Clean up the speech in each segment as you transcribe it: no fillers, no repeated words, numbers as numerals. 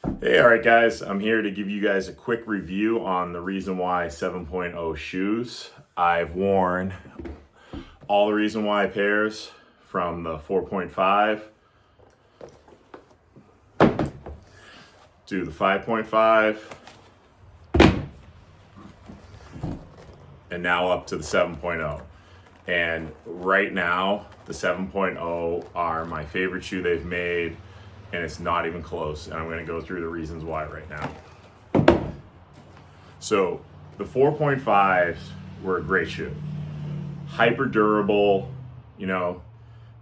Hey, all right, guys. I'm here to give you guys a quick review on the ReasonY 7.0 shoes. I've worn all the ReasonY pairs from the 4.5 to the 5.5 and now up to the 7.0. And right now, the 7.0 are my favorite shoe they've made, and it's not even close. And I'm going to go through the reasons why right now. So the 4.5s were a great shoe. Hyper durable.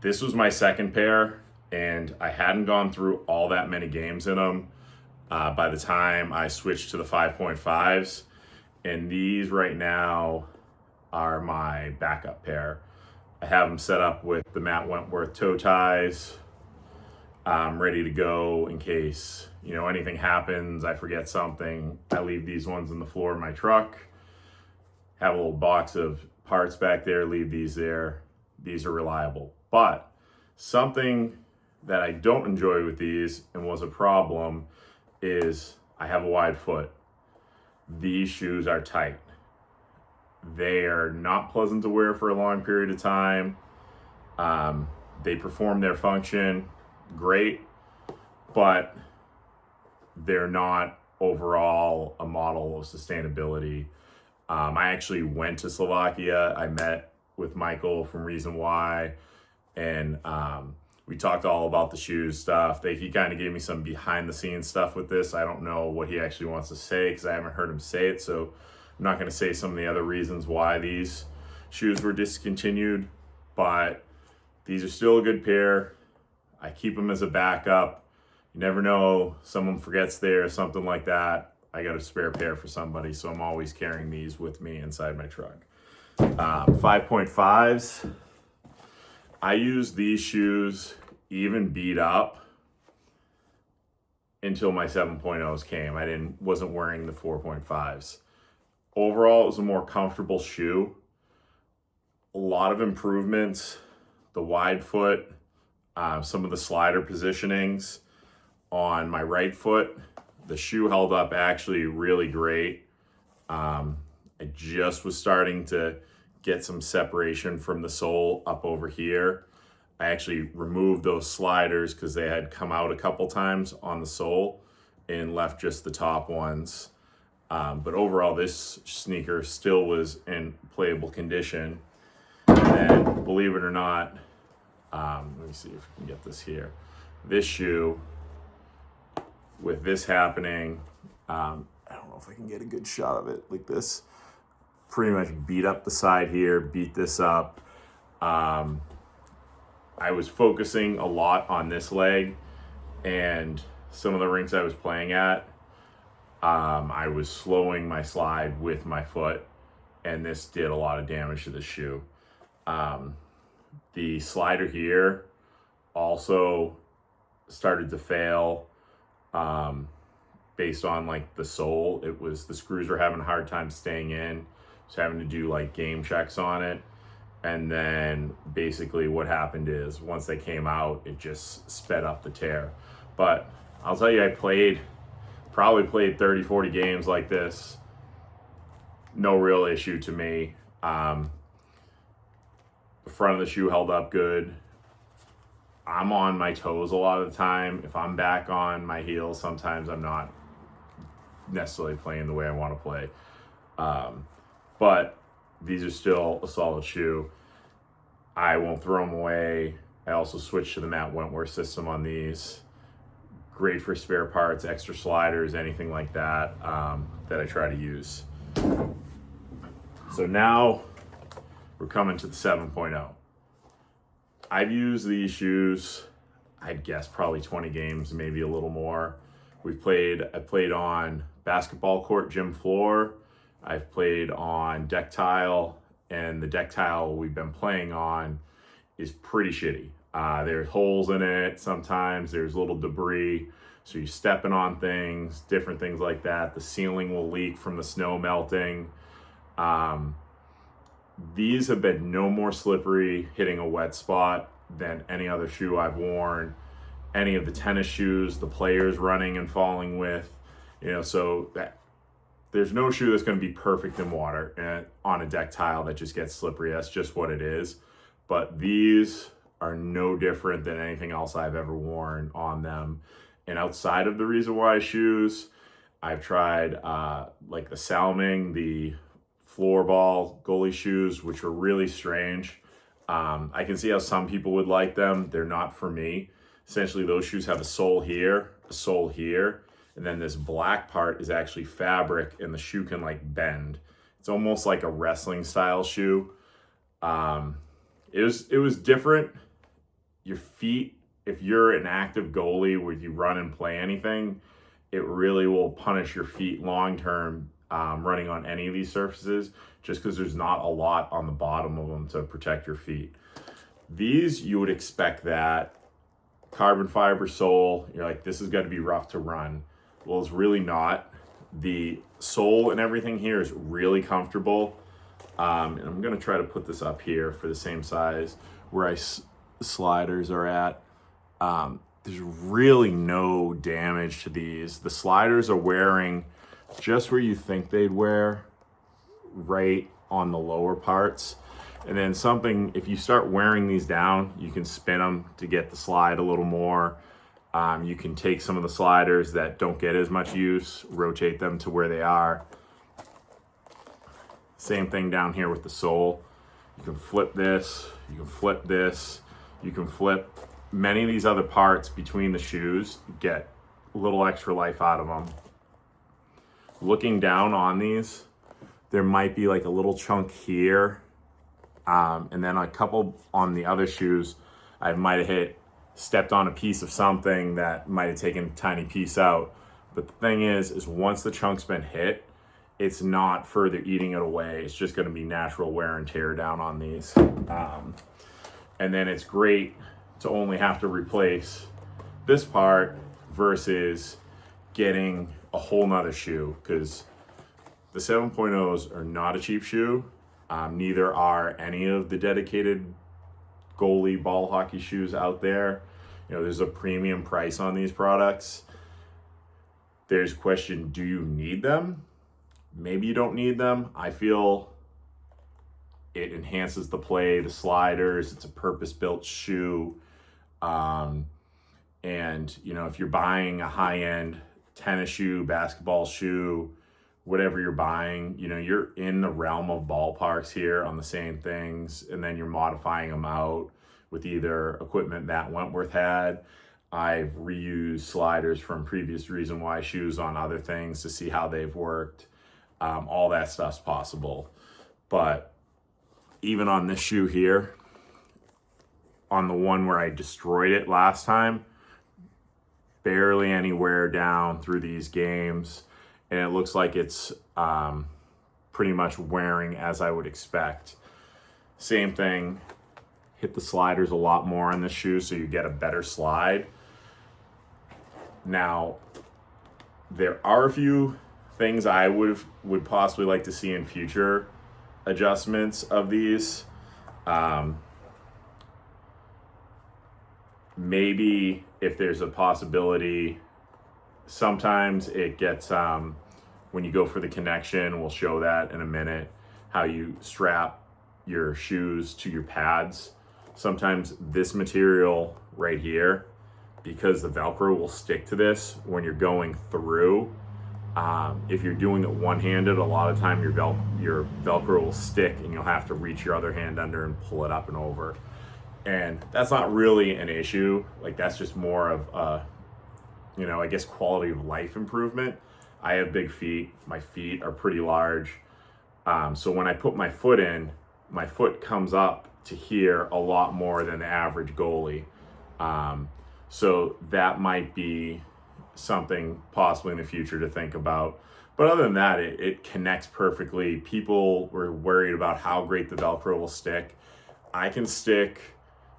This was my second pair, and I hadn't gone through all that many games in them by the time I switched to the 5.5s. And these right now are my backup pair. I have them set up with the Matt Wentworth toe ties. I'm ready to go in case, anything happens, I forget something. I leave these ones on the floor of my truck. Have a little box of parts back there, leave these there. These are reliable. But something that I don't enjoy with these and was a problem is I have a wide foot. These shoes are tight. They are not pleasant to wear for a long period of time. They perform their function great, but they're not overall a model of sustainability. I actually went to Slovakia. I met with Michael from ReasonY, and we talked all about the shoes stuff. He kind of gave me some behind the scenes stuff with this. I don't know what he actually wants to say because I haven't heard him say it, so I'm not going to say some of the other reasons why these shoes were discontinued, but these are still a good pair. I keep them as a backup. You never know, someone forgets there, something like that. I got a spare pair for somebody, so I'm always carrying these with me inside my truck. 5.5s. I use these shoes even beat up until my 7.0s came. I wasn't wearing the 4.5s. Overall, it was a more comfortable shoe. A lot of improvements. The wide foot, some of the slider positionings on my right foot. The shoe held up actually really great. I just was starting to get some separation from the sole up over here. I actually removed those sliders because they had come out a couple times on the sole and left just the top ones. But overall, this sneaker still was in playable condition. And then, believe it or not, let me see if we can get this here. This shoe, with this happening, I don't know if I can get a good shot of it like this. Pretty much beat up the side here, beat this up. I was focusing a lot on this leg, and some of the rinks I was playing at, I was slowing my slide with my foot, and this did a lot of damage to the shoe. The slider here also started to fail based on the sole. The screws were having a hard time staying in. I was having to do game checks on it. And then basically what happened is once they came out, it just sped up the tear. But I'll tell you, I probably played 30, 40 games like this. No real issue to me. The front of the shoe held up good. I'm on my toes a lot of the time. If I'm back on my heels, sometimes I'm not necessarily playing the way I want to play. But these are still a solid shoe. I won't throw them away. I also switched to the Matt Wentworth system on these. Great for spare parts, extra sliders, anything like that that I try to use. So now we're coming to the 7.0. I've used these shoes, I'd guess probably 20 games, maybe a little more. I played on basketball court gym floor. I've played on deck tile, and the deck tile we've been playing on is pretty shitty. There's holes in it. Sometimes there's little debris. So you're stepping on things, different things like that. The ceiling will leak from the snow melting. These have been no more slippery hitting a wet spot than any other shoe I've worn. any of the tennis shoes the players running and falling with, so that there's no shoe that's going to be perfect in water and on a deck tile that just gets slippery. That's just what it is. But these are no different than anything else I've ever worn on them. And outside of the ReasonY shoes, I've tried like the Salming, the floorball goalie shoes, which were really strange. I can see how some people would like them. They're not for me. Essentially, those shoes have a sole here, and then this black part is actually fabric, and the shoe can like bend. It's almost like a wrestling style shoe. It was different. Your feet, if you're an active goalie where you run and play anything, it really will punish your feet long term running on any of these surfaces, just because there's not a lot on the bottom of them to protect your feet. These, you would expect that carbon fiber sole, you're like, this is going to be rough to run. Well, it's really not. The sole and everything here is really comfortable. And I'm going to try to put this up here for the same size where the sliders are at. There's really no damage to these. The sliders are wearing just where you think they'd wear, right on the lower parts. And then if you start wearing these down, you can spin them to get the slide a little more. You can take some of the sliders that don't get as much use, rotate them to where they are. Same thing down here with the sole. You can flip this, you can flip this, you can flip many of these other parts between the shoes, get a little extra life out of them. Looking down on these, there might be like a little chunk here, and then a couple on the other shoes, I might have stepped on a piece of something that might have taken a tiny piece out. But the thing is once the chunk's been hit, it's not further eating it away. It's just going to be natural wear and tear down on these. And then it's great to only have to replace this part versus getting a whole nother shoe, because the 7.0s are not a cheap shoe. Neither are any of the dedicated goalie ball hockey shoes out there. There's a premium price on these products. There's a question, do you need them? Maybe you don't need them. I feel it enhances the play, the sliders. It's a purpose-built shoe. And if you're buying a high-end tennis shoe, basketball shoe, whatever you're buying, you're in the realm of ballparks here on the same things, and then you're modifying them out with either equipment that Wentworth had. I've reused sliders from previous ReasonY shoes on other things to see how they've worked. All that stuff's possible. But even on this shoe here, on the one where I destroyed it last time, barely any wear down through these games, and it looks like it's pretty much wearing as I would expect. Same thing, hit the sliders a lot more on this shoe so you get a better slide. Now, there are a few things I would possibly like to see in future adjustments of these. Maybe if there's a possibility, sometimes it gets, when you go for the connection, we'll show that in a minute, how you strap your shoes to your pads. Sometimes this material right here, because the Velcro will stick to this when you're going through. If you're doing it one-handed, a lot of time your Velcro will stick and you'll have to reach your other hand under and pull it up and over. And that's not really an issue. Like, that's just more of I guess quality of life improvement. I have big feet. My feet are pretty large. So when I put my foot in, my foot comes up to here a lot more than the average goalie. So that might be something possibly in the future to think about. But other than that, it connects perfectly. People were worried about how great the Velcro will stick. I can stick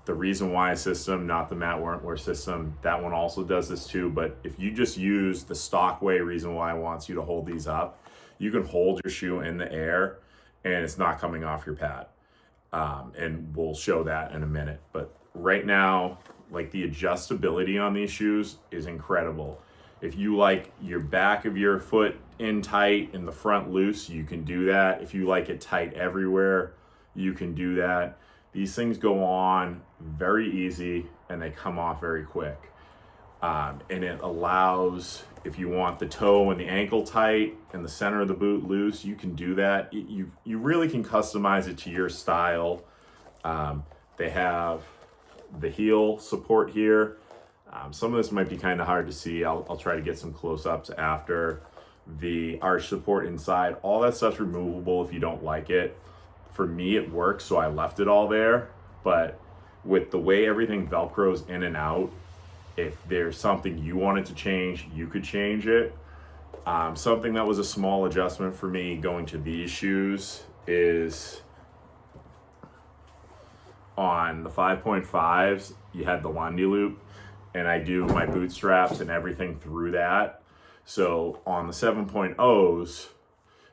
the ReasonY system, not the Matt Wentworth system. That one also does this too. But if you just use the stock way ReasonY wants you to hold these up, you can hold your shoe in the air and it's not coming off your pad. And we'll show that in a minute. But right now, Like the adjustability on these shoes is incredible. If you like your back of your foot in tight and the front loose, you can do that. If you like it tight everywhere, you can do that. These things go on very easy and they come off very quick. And it allows, if you want the toe and the ankle tight and the center of the boot loose, you can do that. You really can customize it to your style. They have the heel support here. Some of this might be kind of hard to see. I'll try to get some close-ups after. The arch support inside, all that stuff's removable if you don't like it. For me, it works, so I left it all there. But with the way everything Velcros in and out, if there's something you wanted to change, you could change it. Something that was a small adjustment for me going to these shoes is on the 5.5s, you had the Lundy loop, and I do my bootstraps and everything through that. So on the 7.0s,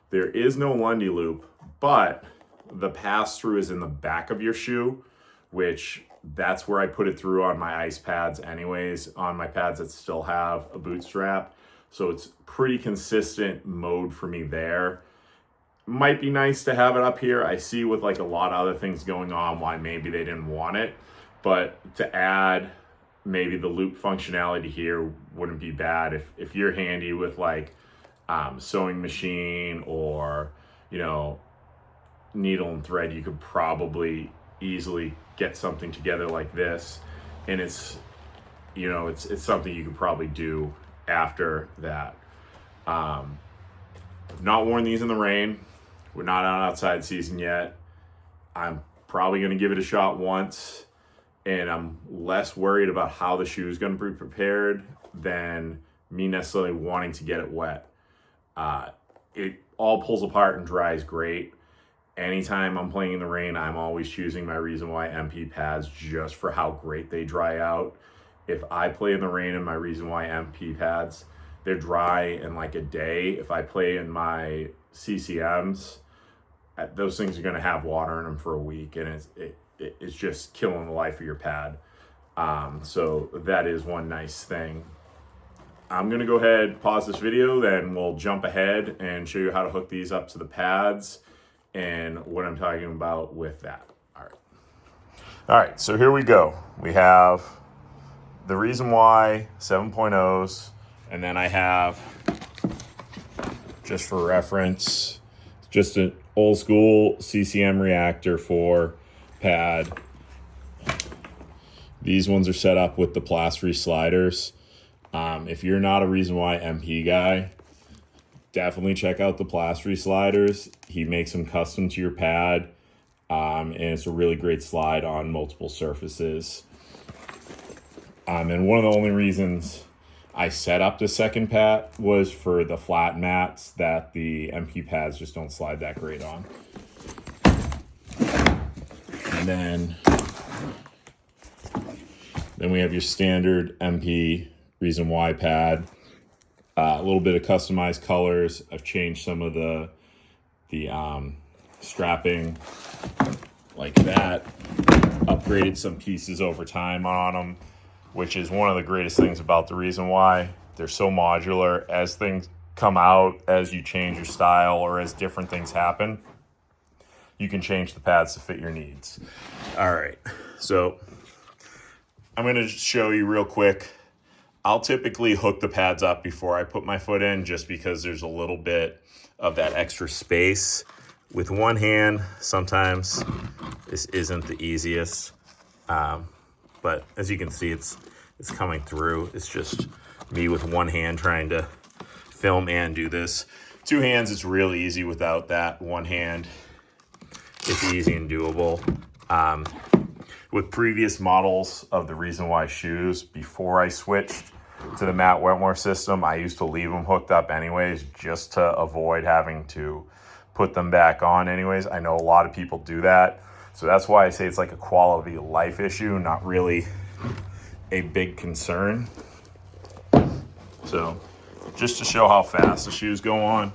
there is no Lundy loop, but the pass-through is in the back of your shoe, which that's where I put it through on my ice pads anyways, on my pads that still have a bootstrap. So it's pretty consistent mode for me there. Might be nice to have it up here. I see with like a lot of other things going on why maybe they didn't want it, but to add maybe the loop functionality here wouldn't be bad. If you're handy with like sewing machine or, you know, needle and thread, you could probably easily get something together like this. And it's, you know, it's something you could probably do after that. I've not worn these in the rain. We're not on outside season yet. I'm probably going to give it a shot once, and I'm less worried about how the shoe is going to be prepared than me necessarily wanting to get it wet. It all pulls apart and dries great. Anytime I'm playing in the rain, I'm always choosing my ReasonY MP pads just for how great they dry out. If I play in the rain in my ReasonY MP pads, they're dry in like a day. If I play in my CCMs, those things are going to have water in them for a week, and it's just killing the life of your pad. So that is one nice thing. I'm going to go ahead, pause this video, then we'll jump ahead and show you how to hook these up to the pads and what I'm talking about with that. All right, so here we go. We have the ReasonY 7.0s, and then I have, just for reference, just an old school CCM reactor for pad. These ones are set up with the plastery sliders. If you're not a ReasonY MP guy, definitely check out the plastery sliders. He makes them custom to your pad, and it's a really great slide on multiple surfaces. And one of the only reasons I set up the second pad was for the flat mats that the MP pads just don't slide that great on. And then we have your standard MP ReasonY pad. A little bit of customized colors. I've changed some of the strapping like that. Upgraded some pieces over time on them, which is one of the greatest things about the ReasonY. They're so modular. As things come out, as you change your style or as different things happen, you can change the pads to fit your needs. All right, so I'm going to show you real quick. I'll typically hook the pads up before I put my foot in, just because there's a little bit of that extra space. With one hand, sometimes this isn't the easiest, but as you can see, it's coming through. It's just me with one hand trying to film and do this. Two hands, it's really easy. Without that one hand, it's easy and doable. With previous models of the ReasonY shoes, before I switched to the Matt Wentworth system, I used to leave them hooked up anyways, just to avoid having to put them back on anyways. I know a lot of people do that. So that's why I say it's like a quality of life issue, not really a big concern. So just to show how fast the shoes go on,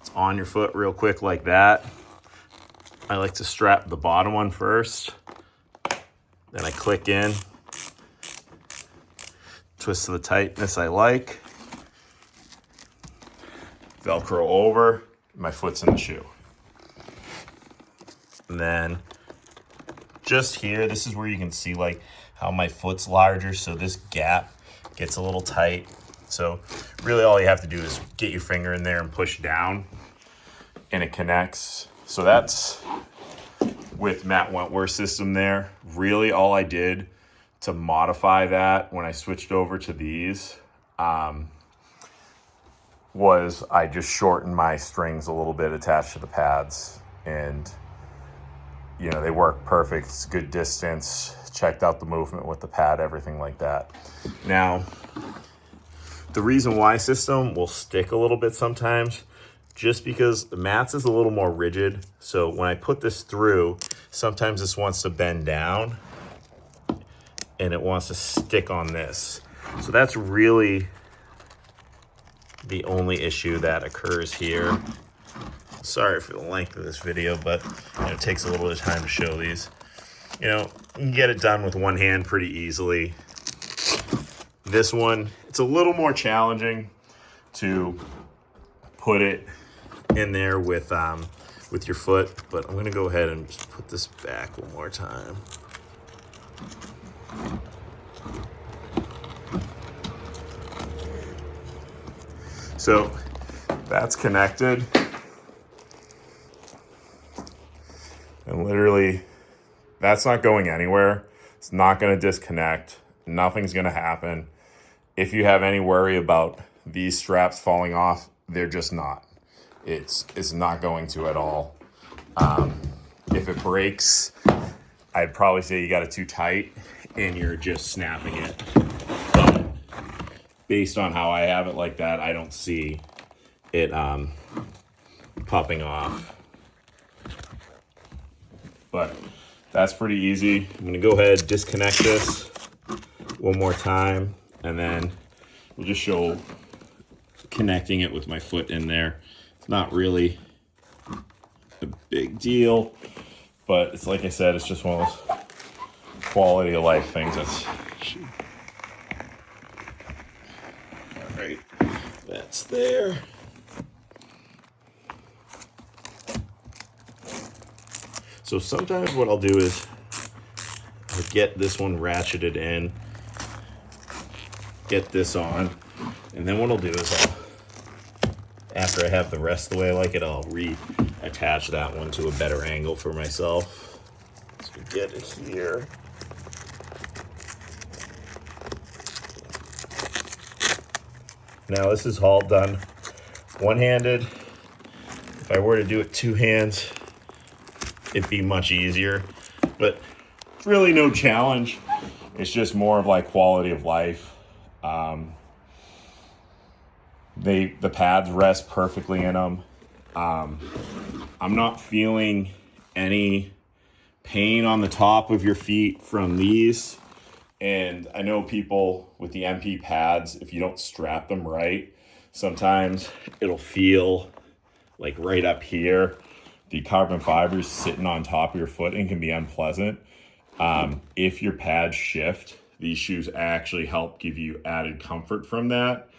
it's on your foot real quick like that. I like to strap the bottom one first. Then I click in, twist to the tightness I like. Velcro over, my foot's in the shoe. And then just here, this is where you can see like how my foot's larger, so this gap gets a little tight. So really all you have to do is get your finger in there and push down and it connects. So that's with Matt Wentworth's system there. Really all I did to modify that when I switched over to these was I just shortened my strings a little bit attached to the pads, and you know, they work perfect. It's good distance. Checked out the movement with the pad, everything like that. Now, the ReasonY system will stick a little bit sometimes just because the Matt's is a little more rigid. So when I put this through, sometimes this wants to bend down and it wants to stick on this. So that's really the only issue that occurs here. Sorry for the length of this video, but you know, it takes a little bit of time to show these. You know, you can get it done with one hand pretty easily. This one, it's a little more challenging to put it in there with your foot, but I'm gonna go ahead and just put this back one more time. So that's connected. And literally, that's not going anywhere. It's not going to disconnect. Nothing's going to happen. If you have any worry about these straps falling off, they're just not. It's not going to at all. If it breaks, I'd probably say you got it too tight and you're just snapping it. But based on how I have it like that, I don't see it popping off. But that's pretty easy. I'm gonna go ahead, disconnect this one more time, and then we'll just show connecting it with my foot in there. It's not really a big deal, but it's like I said, it's just one of those quality of life things. All right, that's there. So sometimes what I'll do is I'll get this one ratcheted in, get this on, and then what I'll do is after I have the rest of the way I like it, I'll reattach that one to a better angle for myself. So get it here. Now this is all done one-handed. If I were to do it two hands, it'd be much easier, but it's really no challenge. It's just more of like quality of life. The pads rest perfectly in them. I'm not feeling any pain on the top of your feet from these. And I know people with the MP pads, if you don't strap them right, sometimes it'll feel like right up here. The carbon fibers sitting on top of your foot and can be unpleasant. If your pads shift, these shoes actually help give you added comfort from that,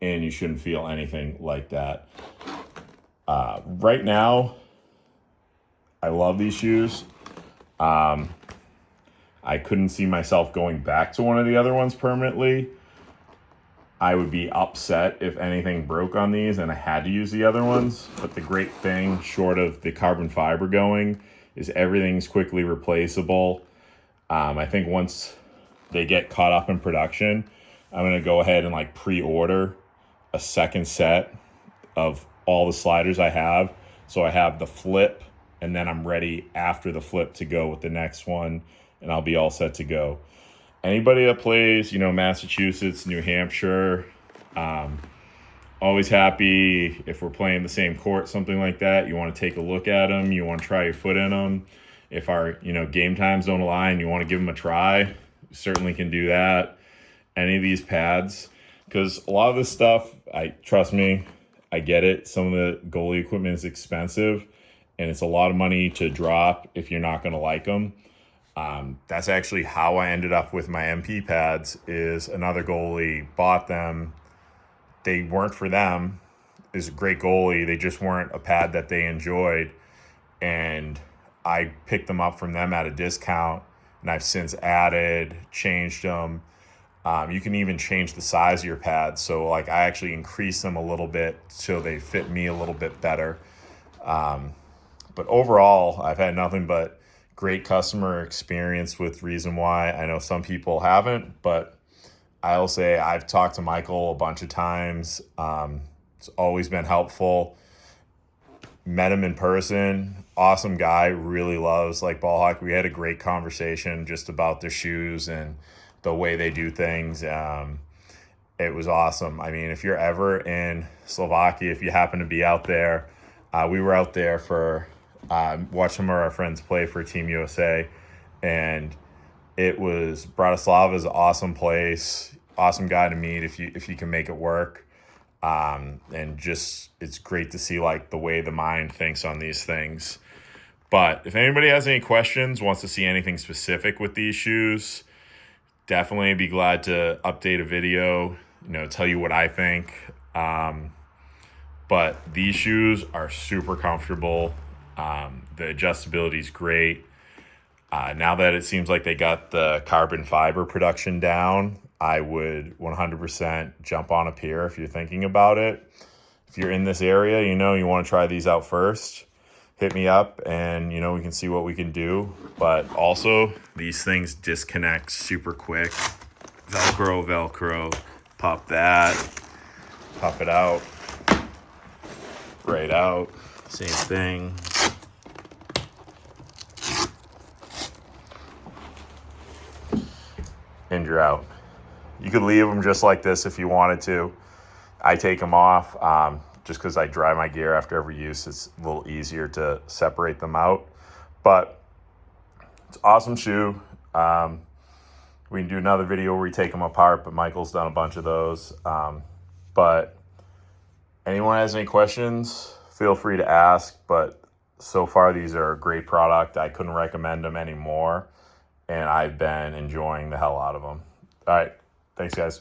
and you shouldn't feel anything like that. Right now, I love these shoes. I couldn't see myself going back to one of the other ones permanently. I would be upset if anything broke on these and I had to use the other ones. But the great thing, short of the carbon fiber going, is everything's quickly replaceable. I think once they get caught up in production, I'm going to go ahead and like pre-order a second set of all the sliders I have. So I have the flip, and then I'm ready after the flip to go with the next one, and I'll be all set to go. Anybody that plays, Massachusetts, New Hampshire, always happy if we're playing the same court, something like that. You want to take a look at them. You want to try your foot in them. If our, game times don't align, you want to give them a try, you certainly can do that. Any of these pads, because a lot of this stuff, trust me, I get it. Some of the goalie equipment is expensive, and it's a lot of money to drop if you're not going to like them. That's actually how I ended up with my MP pads. Is another goalie bought them. They weren't for them. Is a great goalie. They just weren't a pad that they enjoyed, and I picked them up from them at a discount. And I've since added, changed them. You can even change the size of your pads. So like I actually increase them a little bit so they fit me a little bit better. But overall, I've had nothing but great customer experience with ReasonY. I know some people haven't, but I'll say I've talked to Michael a bunch of times. It's always been helpful. Met him in person. Awesome guy. Really loves like ball hockey. We had a great conversation just about their shoes and the way they do things. It was awesome. I mean, if you're ever in Slovakia, if you happen to be out there, we were out there for watch some of our friends play for Team USA, and it was Bratislava is an awesome place, awesome guy to meet if you can make it work. And just it's great to see like the way the mind thinks on these things. But if anybody has any questions, wants to see anything specific with these shoes, definitely be glad to update a video, tell you what I think. But these shoes are super comfortable. The adjustability is great. Now that it seems like they got the carbon fiber production down, I would 100% jump on a pair if you're thinking about it. If you're in this area, you want to try these out first, hit me up and, we can see what we can do. But also, these things disconnect super quick. Velcro, pop that, pop it out, right out, same thing. And you're out. You could leave them just like this if you wanted to. I take them off just because I dry my gear after every use. It's a little easier to separate them out. But it's an awesome shoe. We can do another video where we take them apart, but Michael's done a bunch of those. But anyone has any questions, feel free to ask. But so far, these are a great product. I couldn't recommend them anymore. And I've been enjoying the hell out of them. All right. Thanks, guys.